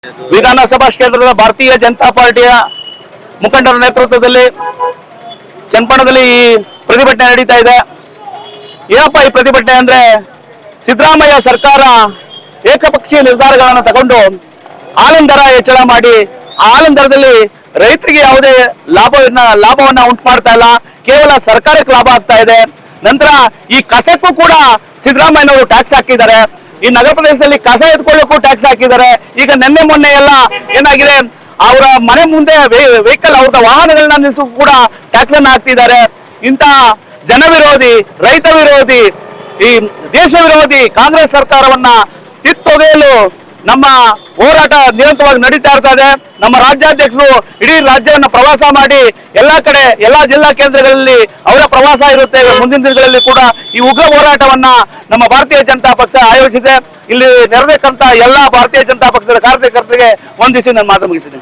ವಿಧಾನಸಭಾ ಕ್ಷೇತ್ರದ ಭಾರತೀಯ ಜನತಾ ಪಾರ್ಟಿಯ ಮುಖಂಡರ ನೇತೃತ್ವದಲ್ಲಿ ಚನ್ನಪಟ್ಟಣದಲ್ಲಿ ಈ ಪ್ರತಿಭಟನೆ ನಡೀತಾ ಇದೆ. ಏನಪ್ಪ ಈ ಪ್ರತಿಭಟನೆ ಅಂದ್ರೆ, ಸಿದ್ದರಾಮಯ್ಯ ಸರ್ಕಾರ ಏಕಪಕ್ಷೀಯ ನಿರ್ಧಾರಗಳನ್ನು ತಗೊಂಡು ಹಾಲಿನ ದರ ಹೆಚ್ಚಳ ಮಾಡಿ ಹಾಲಿನ ದರದಲ್ಲಿ ರೈತರಿಗೆ ಯಾವುದೇ ಲಾಭವನ್ನ ಉಂಟು ಮಾಡ್ತಾ ಇಲ್ಲ, ಕೇವಲ ಸರ್ಕಾರಕ್ಕೆ ಲಾಭ ಆಗ್ತಾ ಇದೆ. ನಂತರ ಈ ಕಸಕ್ಕೂ ಕೂಡ ಸಿದ್ದರಾಮಯ್ಯನವರು ಟ್ಯಾಕ್ಸ್ ಹಾಕಿದ್ದಾರೆ. ಈ ನಗರ ಪ್ರದೇಶದಲ್ಲಿ ಕಸ ಎತ್ಕೊಳ್ಳೋಕ್ಕೂ ಟ್ಯಾಕ್ಸ್ ಹಾಕಿದ್ದಾರೆ. ಈಗ ನಿನ್ನೆ ಮೊನ್ನೆ ಎಲ್ಲ ಏನಾಗಿದೆ, ಅವರ ಮನೆ ಮುಂದೆ ವೆಹಿಕಲ್ ಅವ್ರದ ವಾಹನಗಳನ್ನ ನಿಲ್ಲಿಸೋಕ್ಕೂ ಕೂಡ ಟ್ಯಾಕ್ಸ್ ಅನ್ನ ಹಾಕ್ತಿದ್ದಾರೆ. ಇಂಥ ಜನ ವಿರೋಧಿ, ರೈತ ವಿರೋಧಿ, ಈ ದೇಶ ವಿರೋಧಿ ಕಾಂಗ್ರೆಸ್ ಸರ್ಕಾರವನ್ನ ಕಿತ್ತೊಗೆಯಲು ನಮ್ಮ ಹೋರಾಟ ನಿರಂತರವಾಗಿ ನಡೀತಾ ಇರ್ತದೆ. ನಮ್ಮ ರಾಜ್ಯಾಧ್ಯಕ್ಷರು ಇಡೀ ರಾಜ್ಯವನ್ನ ಪ್ರವಾಸ ಮಾಡಿ ಎಲ್ಲಾ ಕಡೆ, ಎಲ್ಲಾ ಜಿಲ್ಲಾ ಕೇಂದ್ರಗಳಲ್ಲಿ ಅವರ ಪ್ರವಾಸ ಇರುತ್ತೆ. ಮುಂದಿನ ದಿನಗಳಲ್ಲಿ ಕೂಡ ಈ ಉಗ್ರ ಹೋರಾಟವನ್ನ ನಮ್ಮ ಭಾರತೀಯ ಜನತಾ ಪಕ್ಷ ಆಯೋಜಿಸಿದೆ. ಇಲ್ಲಿ ನೆರವೇರ್ಕಂತ ಎಲ್ಲಾ ಭಾರತೀಯ ಜನತಾ ಪಕ್ಷದ ಕಾರ್ಯಕರ್ತರಿಗೆ ವಂದಿಸಿ ನನ್ನ ಮಾತು ಮುಗಿಸಿದೆ.